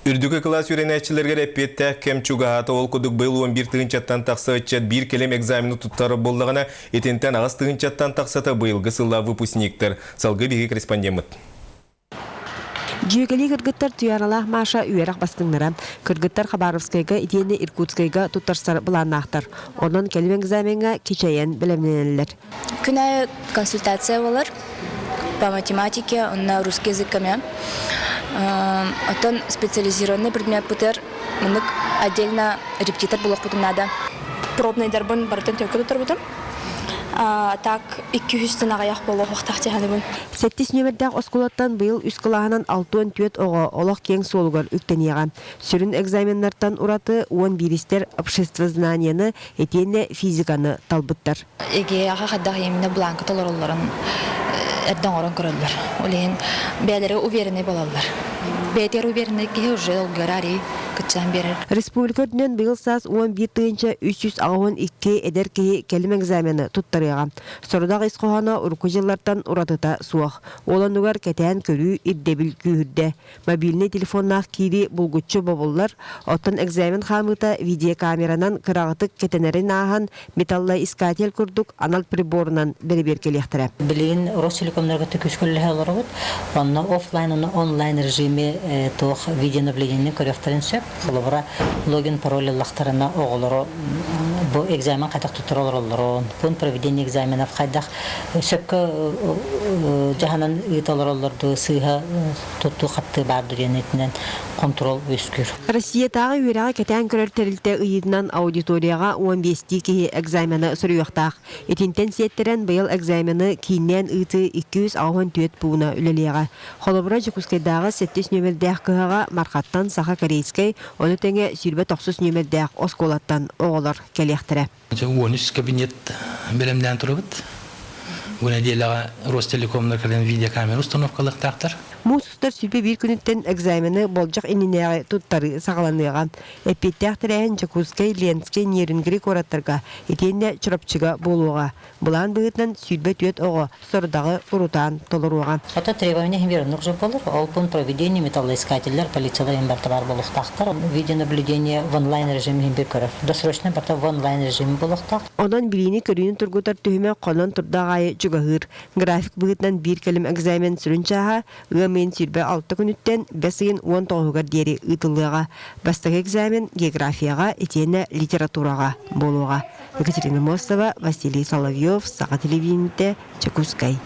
Үрдүгü класс үйренәчілерге репетті кем чуғаты ол күдік бұл 11 тығынчаттан тақсы өтчет бір келем экзамені тұттары болдығына етентен ағыз тығынчаттан тақсаты бұйылғы сылла выпускниктер. Салғы бігі корреспондент. Жүйегелі кыргыттар түйаралақ маша үйерақ бастыңнара. Кыргыттар Хабаровскайга, Идене Иркутскайга тұттарсар бұланнақтар. Онын келім экзаменға кечайын білімненелер. Күнәй консультация болар по математике, на русский языками. Отон специализированный предмет путер, мынык отдельно репетитор булах путун надо. Пробный дарбын бартын төкөдө турбутум. Так 200 агаяк болох вактакчы ханыбын. 7 нөмердәк осколаттан быйыл үс кылаһынан 6 төт ого олох кең солгар үктенияган. Сүрүн экзаменнардан ураты 11-истер общество знанияны, этене физиканы талбыттар. Эге ага хадда емне бланка толоролларын эрден орон көрөллөр. Олен бәләре уверенный болалар. Бәтер уверенный ки уже олгарари кытчан берер. Республика дүнен быйыл саз 11 тыгынча 362 эдер ки келим экзамени туттарыган. Сорудак исқохана урку жыллардан уратыта суах. Оланугар кетен көрүү иддебил күйүрдө. Мобильный телефоннах кири булгуччу бобуллар оттон экзамен хамыта видеокамеранан кырагытык кетенерин ахан металла искатель курдук анал приборунан беребер келехтере. Билин Ростелекомнарга төкүскөллөһө олорот. Онна офлайн, онлайн режиме тох видеонаблюдение көрөктөрүнсөп, холобра логин пароль лахтарына оголоро бу экзамен кайтак туттуралар. Пун проведение экзаменов кайдак сөпкө жаһанан италарларды сыйга тутту хатты барды денетинен контрол өскүр. Россия тагы үйрәгә кетен көрөртелте ыйдынан аудиторияга 15 ки экзамени сөрүяктак. Этинтен сеттерен быйыл экзамени киннен ыты 264 пуна үлелега. Холобра Жукускайдагы 7 нөмердәк кыга маркаттан Саха Корейской, оны теңе сүрбе 9 нөмердәк осколаттан оголор келехтере. 13 кабинет белемдән турыбыт. Буна диелага Ростелекомнар каден видеокамера установкалык тактар. Мусустар сүрбе bir күнүттен экзамени болжак ининеге туттары сагаланыган. Эпиттәхтерен Жукускай, Ленский, Нерингри кораттарга, этенне чырапчыга болуга. Булан быгытнан сүрбе төт ого сордагы урутан толуруга. Ата требования химерных же болар. Алпун проведение металлоискателлер, полициялар бар болук тактар. Видеонаблюдение в онлайн режиме химбер көрөр. Досрочно барта в онлайн режиме болук так. Онан билини көрүнүн тургутар төһүмө конон турдагай жугахыр. График быгытнан bir келим экзамен сүрүнчаха мен сүрбе 6 күнүттен 5-19 дери ытылыга. Бастагы экзамен географияга, этене литературага болуга. Екатерина Мостова, Василий Соловьев, Саха телевидениеде, Чекускай.